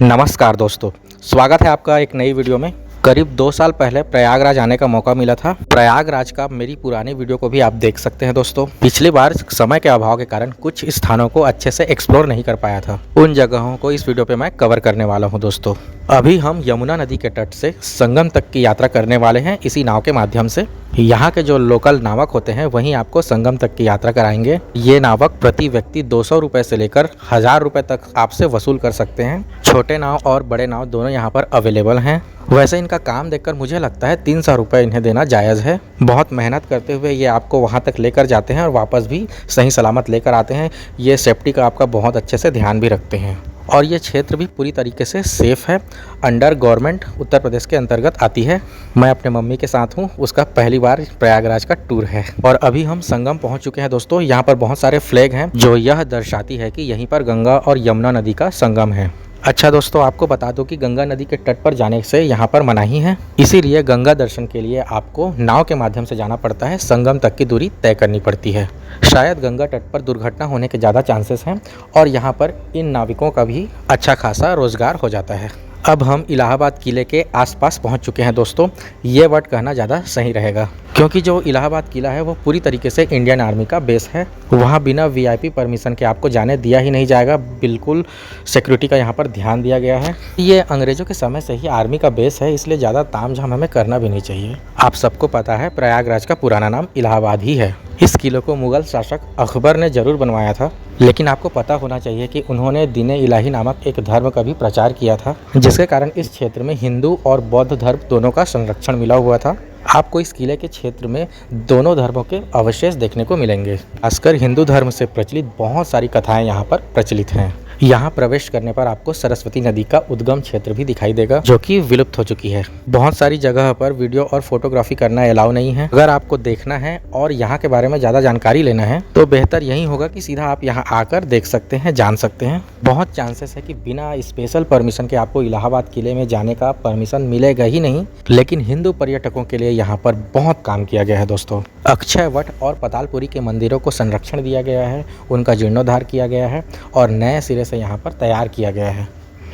नमस्कार दोस्तों, स्वागत है आपका एक नई वीडियो में। करीब 2 साल पहले प्रयागराज आने का मौका मिला था। प्रयागराज का मेरी पुरानी वीडियो को भी आप देख सकते हैं दोस्तों। पिछली बार समय के अभाव के कारण कुछ स्थानों को अच्छे से एक्सप्लोर नहीं कर पाया था। उन जगहों को इस वीडियो पे मैं कवर करने वाला हूं दोस्तों। अभी हम यमुना नदी के तट से संगम तक की यात्रा करने वाले हैं इसी नाव के माध्यम से। यहाँ के जो लोकल नावक होते हैं वहीं आपको संगम तक की यात्रा कराएंगे। ये नावक प्रति व्यक्ति 200 रुपये से लेकर 1000 रुपये तक आपसे वसूल कर सकते हैं। छोटे नाव और बड़े नाव दोनों यहाँ पर अवेलेबल हैं। वैसे इनका काम देखकर मुझे लगता है 300 रुपये इन्हें देना जायज़ है। बहुत मेहनत करते हुए ये आपको वहाँ तक लेकर जाते हैं और वापस भी सही सलामत लेकर आते हैं। ये सेफ्टी का आपका बहुत अच्छे से ध्यान भी रखते हैं और ये क्षेत्र भी पूरी तरीके से सेफ़ है। अंडर गवर्नमेंट उत्तर प्रदेश के अंतर्गत आती है। मैं अपने मम्मी के साथ हूँ, उसका पहली बार प्रयागराज का टूर है। और अभी हम संगम पहुँच चुके हैं दोस्तों। यहाँ पर बहुत सारे फ्लैग हैं जो यह दर्शाती है कि यहीं पर गंगा और यमुना नदी का संगम है। अच्छा दोस्तों, आपको बता दो कि गंगा नदी के तट पर जाने से यहाँ पर मनाही है, इसीलिए गंगा दर्शन के लिए आपको नाव के माध्यम से जाना पड़ता है। संगम तक की दूरी तय करनी पड़ती है। शायद गंगा तट पर दुर्घटना होने के ज़्यादा चांसेस हैं और यहाँ पर इन नाविकों का भी अच्छा खासा रोजगार हो जाता है। अब हम इलाहाबाद किले के आसपास पहुँच चुके हैं दोस्तों। ये वर्ड कहना ज़्यादा सही रहेगा क्योंकि जो इलाहाबाद किला है वो पूरी तरीके से इंडियन आर्मी का बेस है। वहाँ बिना वीआईपी परमिशन के आपको जाने दिया ही नहीं जाएगा। बिल्कुल सिक्योरिटी का यहाँ पर ध्यान दिया गया है। ये अंग्रेज़ों के समय से ही आर्मी का बेस है, इसलिए ज़्यादा तामझाम हमें करना भी नहीं चाहिए। आप सबको पता है प्रयागराज का पुराना नाम इलाहाबाद ही है। इस किले को मुगल शासक अकबर ने ज़रूर बनवाया था, लेकिन आपको पता होना चाहिए कि उन्होंने दीन इलाही नामक एक धर्म का भी प्रचार किया था, जिसके कारण इस क्षेत्र में हिंदू और बौद्ध धर्म दोनों का संरक्षण मिला हुआ था। आपको इस किले के क्षेत्र में दोनों धर्मों के अवशेष देखने को मिलेंगे। खासकर हिंदू धर्म से प्रचलित बहुत सारी कथाएं यहाँ पर प्रचलित हैं। यहाँ प्रवेश करने पर आपको सरस्वती नदी का उद्गम क्षेत्र भी दिखाई देगा, जो कि विलुप्त हो चुकी है। बहुत सारी जगह पर वीडियो और फोटोग्राफी करना अलाउ नहीं है। अगर आपको देखना है और यहाँ के बारे में ज़्यादा जानकारी लेना है तो बेहतर यही होगा कि सीधा आप यहाँ आकर देख सकते हैं, जान सकते हैं। बहुत चांसेस है कि बिना स्पेशल परमिशन के आपको इलाहाबाद किले में जाने का परमिशन मिलेगा ही नहीं, लेकिन हिंदू पर्यटकों के लिए यहाँ पर बहुत काम किया गया है दोस्तों। अक्षय वट और पतालपुरी के मंदिरों को संरक्षण दिया गया है, उनका जीर्णोद्धार किया गया है और नए सिरे से यहाँ पर तैयार किया गया है।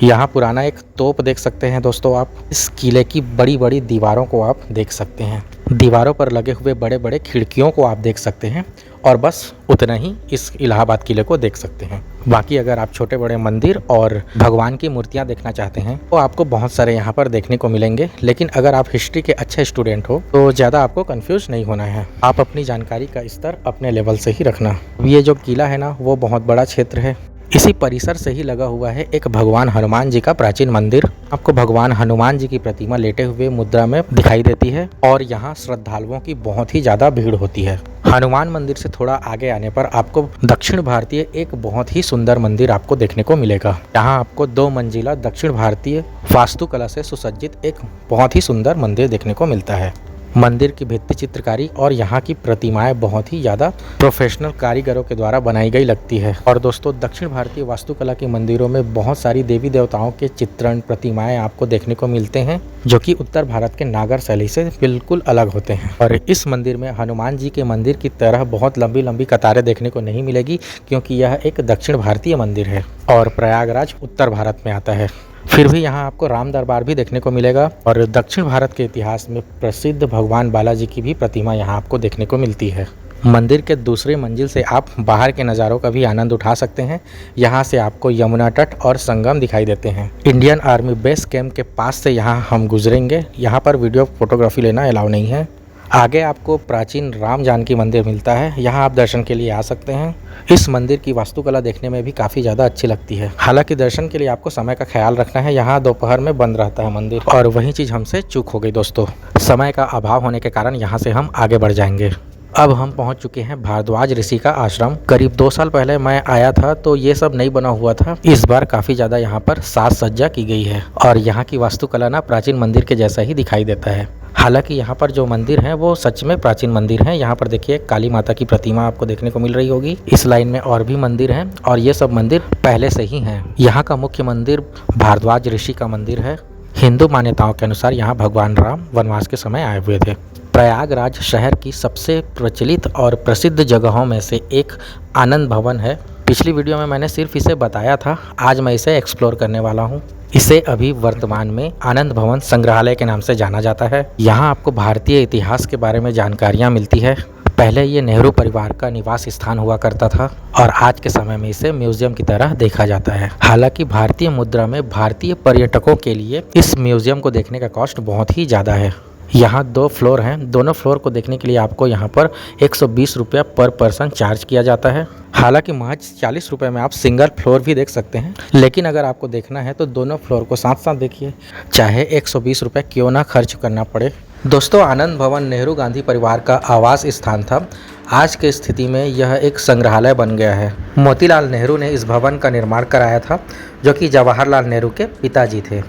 यहाँ पुराना एक तोप देख सकते हैं दोस्तों आप। इस किले की बड़ी बड़ी दीवारों को आप देख सकते हैं। दीवारों पर लगे हुए बड़े बड़े खिड़कियों को आप देख सकते हैं और बस उतना ही इस इलाहाबाद किले को देख सकते हैं। बाकी अगर आप छोटे बड़े मंदिर और भगवान की मूर्तियाँ देखना चाहते हैं तो आपको बहुत सारे यहाँ पर देखने को मिलेंगे, लेकिन अगर आप हिस्ट्री के अच्छे स्टूडेंट हो तो ज़्यादा आपको कंफ्यूज नहीं होना है। आप अपनी जानकारी का स्तर अपने लेवल से ही रखना। ये जो किला है ना, वो बहुत बड़ा क्षेत्र है। इसी परिसर से ही लगा हुआ है एक भगवान हनुमान जी का प्राचीन मंदिर। आपको भगवान हनुमान जी की प्रतिमा लेटे हुए मुद्रा में दिखाई देती है और यहाँ श्रद्धालुओं की बहुत ही ज्यादा भीड़ होती है। हनुमान मंदिर से थोड़ा आगे आने पर आपको दक्षिण भारतीय एक बहुत ही सुंदर मंदिर आपको देखने को मिलेगा। यहाँ आपको 2 मंजिला दक्षिण भारतीय वास्तुकला से सुसज्जित एक बहुत ही सुंदर मंदिर देखने को मिलता है। मंदिर की भित्ति चित्रकारी और यहाँ की प्रतिमाएं बहुत ही ज़्यादा प्रोफेशनल कारीगरों के द्वारा बनाई गई लगती है। और दोस्तों, दक्षिण भारतीय वास्तुकला के मंदिरों में बहुत सारी देवी देवताओं के चित्रण प्रतिमाएं आपको देखने को मिलते हैं, जो कि उत्तर भारत के नागर शैली से बिल्कुल अलग होते हैं। और इस मंदिर में हनुमान जी के मंदिर की तरह बहुत लंबी लंबी कतारें देखने को नहीं मिलेगी, क्योंकि यह एक दक्षिण भारतीय मंदिर है और प्रयागराज उत्तर भारत में आता है। फिर भी यहाँ आपको राम दरबार भी देखने को मिलेगा और दक्षिण भारत के इतिहास में प्रसिद्ध भगवान बालाजी की भी प्रतिमा यहाँ आपको देखने को मिलती है। मंदिर के दूसरी मंजिल से आप बाहर के नज़ारों का भी आनंद उठा सकते हैं। यहाँ से आपको यमुना तट और संगम दिखाई देते हैं। इंडियन आर्मी बेस कैंप के पास से यहाँ हम गुजरेंगे। यहाँ पर वीडियो फोटोग्राफी लेना अलाउ नहीं है। आगे आपको प्राचीन राम जानकी मंदिर मिलता है, यहाँ आप दर्शन के लिए आ सकते हैं। इस मंदिर की वास्तुकला देखने में भी काफ़ी ज़्यादा अच्छी लगती है। हालांकि दर्शन के लिए आपको समय का ख्याल रखना है। यहाँ दोपहर में बंद रहता है मंदिर और वही चीज़ हमसे चूक हो गई दोस्तों। समय का अभाव होने के कारण यहाँ से हम आगे बढ़ जाएंगे। अब हम पहुंच चुके हैं भारद्वाज ऋषि का आश्रम। करीब 2 साल पहले मैं आया था तो ये सब नहीं बना हुआ था। इस बार काफ़ी ज़्यादा यहाँ पर साज सज्जा की गई है और यहाँ की वास्तुकला ना प्राचीन मंदिर के जैसा ही दिखाई देता है। हालांकि यहाँ पर जो मंदिर है वो सच में प्राचीन मंदिर है। यहाँ पर देखिए काली माता की प्रतिमा आपको देखने को मिल रही होगी। इस लाइन में और भी मंदिर हैं और ये सब मंदिर पहले से ही हैं। यहाँ का मुख्य मंदिर भारद्वाज ऋषि का मंदिर है। हिंदू मान्यताओं के अनुसार यहाँ भगवान राम वनवास के समय आए हुए थे। प्रयागराज शहर की सबसे प्रचलित और प्रसिद्ध जगहों में से एक आनंद भवन है। पिछली वीडियो में मैंने सिर्फ इसे बताया था, आज मैं इसे एक्सप्लोर करने वाला हूँ। इसे अभी वर्तमान में आनंद भवन संग्रहालय के नाम से जाना जाता है। यहाँ आपको भारतीय इतिहास के बारे में जानकारियाँ मिलती है। पहले ये नेहरू परिवार का निवास स्थान हुआ करता था और आज के समय में इसे म्यूजियम की तरह देखा जाता है। हालांकि भारतीय मुद्रा में भारतीय पर्यटकों के लिए इस म्यूजियम को देखने का कॉस्ट बहुत ही ज़्यादा है। यहाँ 2 फ्लोर हैं। दोनों फ्लोर को देखने के लिए आपको यहाँ पर 120 रुपया पर पर्सन चार्ज किया जाता है। हालांकि महज 40 रुपये में आप सिंगल फ्लोर भी देख सकते हैं, लेकिन अगर आपको देखना है तो दोनों फ्लोर को साथ साथ देखिए, चाहे 120 रुपये क्यों ना खर्च करना पड़े। दोस्तों, आनंद भवन नेहरू गांधी परिवार का आवास स्थान था। आज की स्थिति में यह एक संग्रहालय बन गया है। मोतीलाल नेहरू ने इस भवन का निर्माण कराया था, जो कि जवाहरलाल नेहरू के पिताजी थे।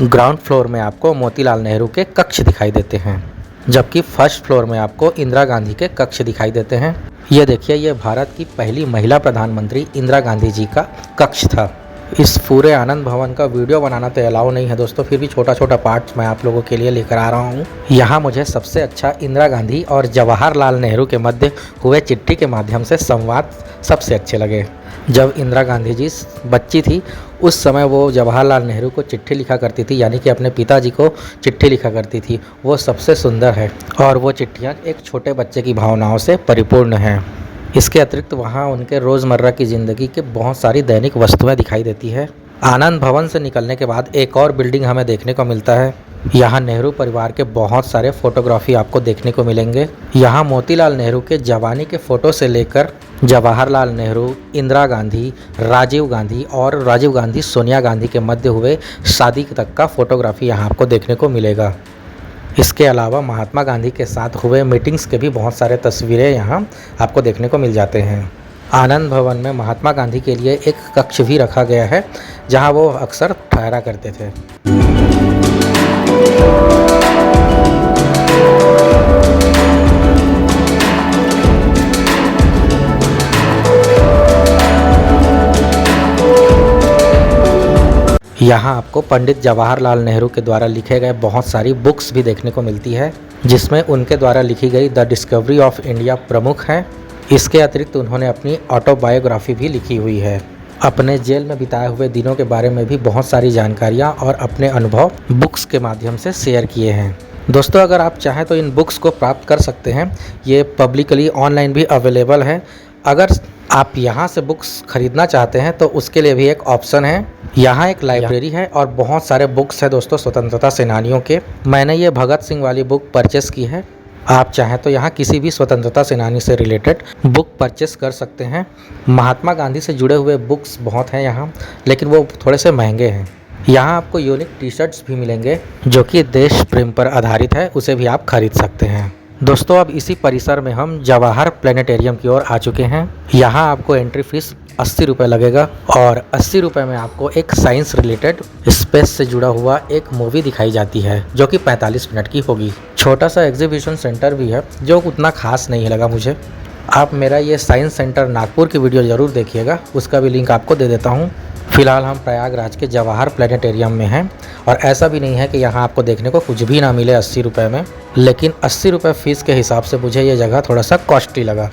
ग्राउंड फ्लोर में आपको मोतीलाल नेहरू के कक्ष दिखाई देते हैं, जबकि फर्स्ट फ्लोर में आपको इंदिरा गांधी के कक्ष दिखाई देते हैं। ये देखिए, ये भारत की पहली महिला प्रधानमंत्री इंदिरा गांधी जी का कक्ष था। इस पूरे आनंद भवन का वीडियो बनाना तो अलाउ नहीं है दोस्तों, फिर भी छोटा छोटा पार्ट्स मैं आप लोगों के लिए लेकर आ रहा हूँ। यहाँ मुझे सबसे अच्छा इंदिरा गांधी और जवाहरलाल नेहरू के मध्य हुए चिट्ठी के माध्यम से संवाद सबसे अच्छे लगे। जब इंदिरा गांधी जी बच्ची थी उस समय वो जवाहरलाल नेहरू को चिट्ठी लिखा करती थी, यानी कि अपने पिताजी को चिट्ठी लिखा करती थी। वो सबसे सुंदर है और वो चिट्ठियाँ एक छोटे बच्चे की भावनाओं से परिपूर्ण हैं। इसके अतिरिक्त वहाँ उनके रोज़मर्रा की ज़िंदगी के बहुत सारी दैनिक वस्तुएं दिखाई देती है। आनंद भवन से निकलने के बाद एक और बिल्डिंग हमें देखने को मिलता है। यहाँ नेहरू परिवार के बहुत सारे फोटोग्राफी आपको देखने को मिलेंगे। यहाँ मोतीलाल नेहरू के जवानी के फ़ोटो से लेकर जवाहरलाल नेहरू, इंदिरा गांधी, राजीव गांधी और राजीव गांधी सोनिया गांधी के मध्य हुए शादी तक का फोटोग्राफी यहाँ आपको देखने को मिलेगा। इसके अलावा महात्मा गांधी के साथ हुए मीटिंग्स के भी बहुत सारे तस्वीरें यहाँ आपको देखने को मिल जाते हैं। आनंद भवन में महात्मा गांधी के लिए एक कक्ष भी रखा गया है, जहाँ वो अक्सर ठहरा करते थे। यहाँ आपको पंडित जवाहरलाल नेहरू के द्वारा लिखे गए बहुत सारी बुक्स भी देखने को मिलती है, जिसमें उनके द्वारा लिखी गई द डिस्कवरी ऑफ इंडिया प्रमुख है। इसके अतिरिक्त उन्होंने अपनी ऑटोबायोग्राफी भी लिखी हुई है। अपने जेल में बिताए हुए दिनों के बारे में भी बहुत सारी जानकारियाँ और अपने अनुभव बुक्स के माध्यम से शेयर किए हैं। दोस्तों, अगर आप चाहें तो इन बुक्स को प्राप्त कर सकते हैं। ये पब्लिकली ऑनलाइन भी अवेलेबल है। अगर आप यहाँ से बुक्स खरीदना चाहते हैं तो उसके लिए भी एक ऑप्शन है। यहाँ एक लाइब्रेरी है और बहुत सारे बुक्स है दोस्तों स्वतंत्रता सेनानियों के। मैंने ये भगत सिंह वाली बुक परचेस की है। आप चाहें तो यहाँ किसी भी स्वतंत्रता सेनानी से रिलेटेड बुक परचेस कर सकते हैं। महात्मा गांधी से जुड़े हुए बुक्स बहुत हैं यहाँ, लेकिन वो थोड़े से महंगे हैं। यहाँ आपको यूनिक टी शर्ट्स भी मिलेंगे जो कि देश प्रेम पर आधारित है, उसे भी आप खरीद सकते हैं। दोस्तों, अब इसी परिसर में हम जवाहर प्लेनेटेरियम की ओर आ चुके हैं। यहाँ आपको एंट्री फीस 80 रुपये लगेगा और 80 रुपये में आपको एक साइंस रिलेटेड स्पेस से जुड़ा हुआ एक मूवी दिखाई जाती है, जो कि 45 मिनट की होगी। छोटा सा एग्जीबिशन सेंटर भी है जो उतना खास नहीं लगा मुझे। आप मेरा ये साइंस सेंटर नागपुर की वीडियो ज़रूर देखिएगा, उसका भी लिंक आपको दे देता हूँ। फिलहाल हम प्रयागराज के जवाहर प्लेनेटेरियम में हैं और ऐसा भी नहीं है कि यहाँ आपको देखने को कुछ भी ना मिले 80 रुपये में, लेकिन 80 रुपये फ़ीस के हिसाब से मुझे ये जगह थोड़ा सा कॉस्टली लगा।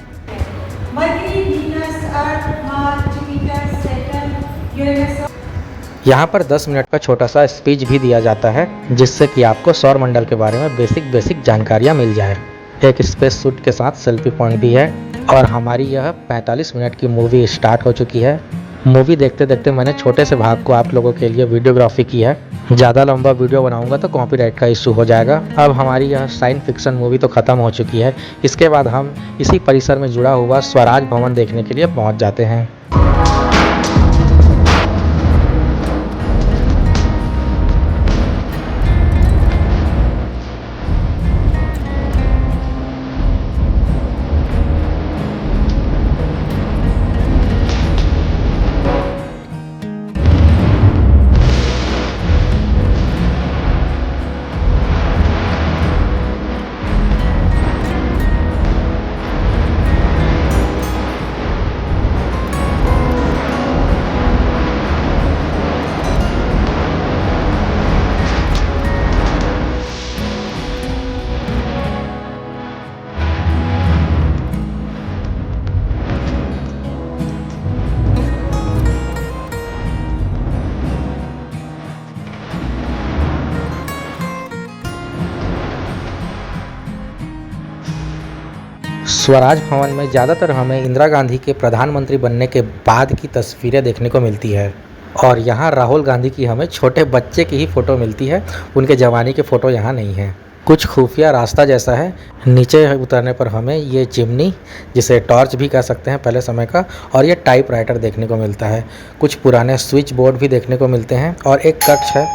यहाँ पर 10 मिनट का छोटा सा स्पीच भी दिया जाता है, जिससे कि आपको सौर मंडल के बारे में बेसिक जानकारियाँ मिल जाए। एक स्पेस सूट के साथ सेल्फी पॉइंट भी है और हमारी यह 45 मिनट की मूवी स्टार्ट हो चुकी है। मूवी देखते देखते मैंने छोटे से भाग को आप लोगों के लिए वीडियोग्राफी की है। ज़्यादा लंबा वीडियो बनाऊंगा तो कॉपीराइट का इशू हो जाएगा। अब हमारी यह साइंस फिक्शन मूवी तो ख़त्म हो चुकी है। इसके बाद हम इसी परिसर में जुड़ा हुआ स्वराज भवन देखने के लिए पहुंच जाते हैं। स्वराज भवन में ज़्यादातर हमें इंदिरा गांधी के प्रधानमंत्री बनने के बाद की तस्वीरें देखने को मिलती है और यहाँ राहुल गांधी की हमें छोटे बच्चे की ही फ़ोटो मिलती है, उनके जवानी के फ़ोटो यहाँ नहीं है। कुछ खुफिया रास्ता जैसा है, नीचे उतरने पर हमें ये चिमनी, जिसे टॉर्च भी कह सकते हैं पहले समय का, और ये टाइपराइटर देखने को मिलता है। कुछ पुराने स्विच बोर्ड भी देखने को मिलते हैं और एक कक्ष है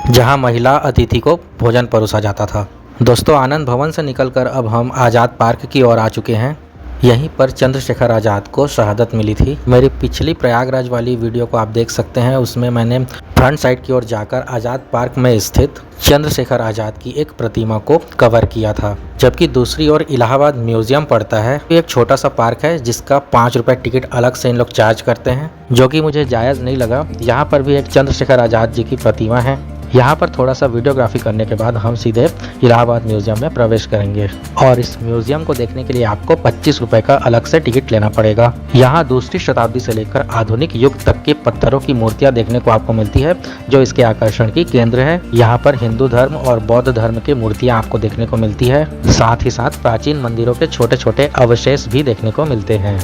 जहाँ महिला अतिथि को भोजन परोसा जाता था। दोस्तों, आनंद भवन से निकलकर अब हम आज़ाद पार्क की ओर आ चुके हैं। यहीं पर चंद्रशेखर आज़ाद को शहादत मिली थी। मेरी पिछली प्रयागराज वाली वीडियो को आप देख सकते हैं, उसमें मैंने फ्रंट साइड की ओर जाकर आज़ाद पार्क में स्थित चंद्रशेखर आज़ाद की एक प्रतिमा को कवर किया था। जबकि दूसरी ओर इलाहाबाद म्यूजियम पड़ता है। एक छोटा सा पार्क है जिसका 5 रुपये टिकट अलग से इन लोग चार्ज करते हैं, जो कि मुझे जायज़ नहीं लगा। यहाँ पर भी एक चंद्रशेखर आज़ाद जी की प्रतिमा है। यहाँ पर थोड़ा सा वीडियोग्राफी करने के बाद हम सीधे इलाहाबाद म्यूजियम में प्रवेश करेंगे और इस म्यूजियम को देखने के लिए आपको 25 रुपए का अलग से टिकट लेना पड़ेगा। यहाँ दूसरी शताब्दी से लेकर आधुनिक युग तक के पत्थरों की मूर्तियाँ देखने को आपको मिलती है, जो इसके आकर्षण की केंद्र है। यहाँ पर हिंदू धर्म और बौद्ध धर्म की मूर्तियाँ आपको देखने को मिलती है। साथ ही साथ प्राचीन मंदिरों के छोटे छोटे अवशेष भी देखने को मिलते हैं।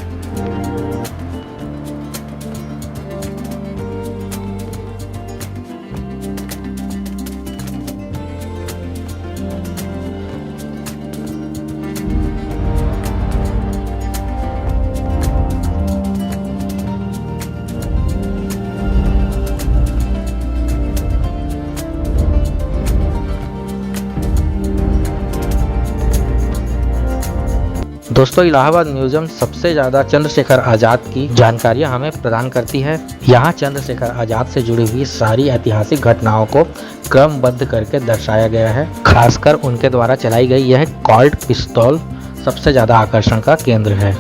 दोस्तों, इलाहाबाद म्यूजियम सबसे ज़्यादा चंद्रशेखर आज़ाद की जानकारियां हमें प्रदान करती है। यहाँ चंद्रशेखर आज़ाद से जुड़ी हुई सारी ऐतिहासिक घटनाओं को क्रमबद्ध करके दर्शाया गया है। खासकर उनके द्वारा चलाई गई यह कॉल्ट पिस्तौल सबसे ज़्यादा आकर्षण का केंद्र है।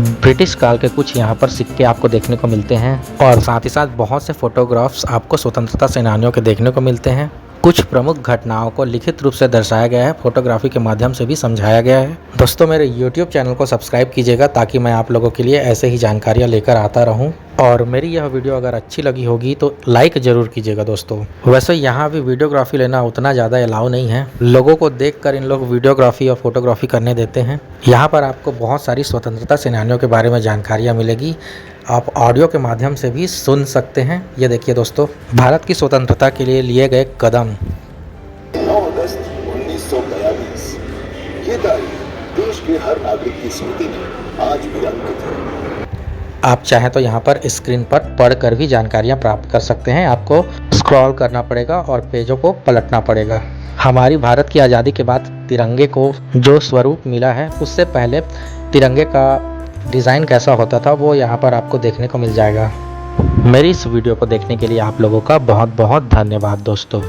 ब्रिटिश काल के कुछ यहाँ पर सिक्के आपको देखने को मिलते हैं और साथ ही साथ बहुत से फोटोग्राफ्स आपको स्वतंत्रता सेनानियों के देखने को मिलते हैं। कुछ प्रमुख घटनाओं को लिखित रूप से दर्शाया गया है, फोटोग्राफी के माध्यम से भी समझाया गया है। दोस्तों, मेरे YouTube चैनल को सब्सक्राइब कीजिएगा ताकि मैं आप लोगों के लिए ऐसे ही जानकारियाँ लेकर आता रहूं। और मेरी यह वीडियो अगर अच्छी लगी होगी तो लाइक ज़रूर कीजिएगा दोस्तों। वैसे यहाँ भी वीडियोग्राफी लेना उतना ज़्यादा अलाउ नहीं है, लोगों को देखकर इन लोग वीडियोग्राफी और फोटोग्राफी करने देते हैं। यहाँ पर आपको बहुत सारी स्वतंत्रता सेनानियों के बारे में जानकारियाँ मिलेगी, आप ऑडियो के माध्यम से भी सुन सकते हैं। ये देखिए दोस्तों, भारत की स्वतंत्रता के लिए लिए गए कदम। 9 अगस्त 1942 ये तारीख देश के हर नागरिक की स्मृति में आज भी अंकित है। आप चाहें तो यहाँ पर स्क्रीन पर पढ़कर भी जानकारियाँ प्राप्त कर सकते हैं। आपको स्क्रॉल करना पड़ेगा और पेजों को पलटना पड़ेगा। हमारी भारत की आज़ादी के बाद तिरंगे को जो स्वरूप मिला है, उससे पहले तिरंगे का डिज़ाइन कैसा होता था वो यहाँ पर आपको देखने को मिल जाएगा। मेरी इस वीडियो को देखने के लिए आप लोगों का बहुत बहुत धन्यवाद दोस्तों।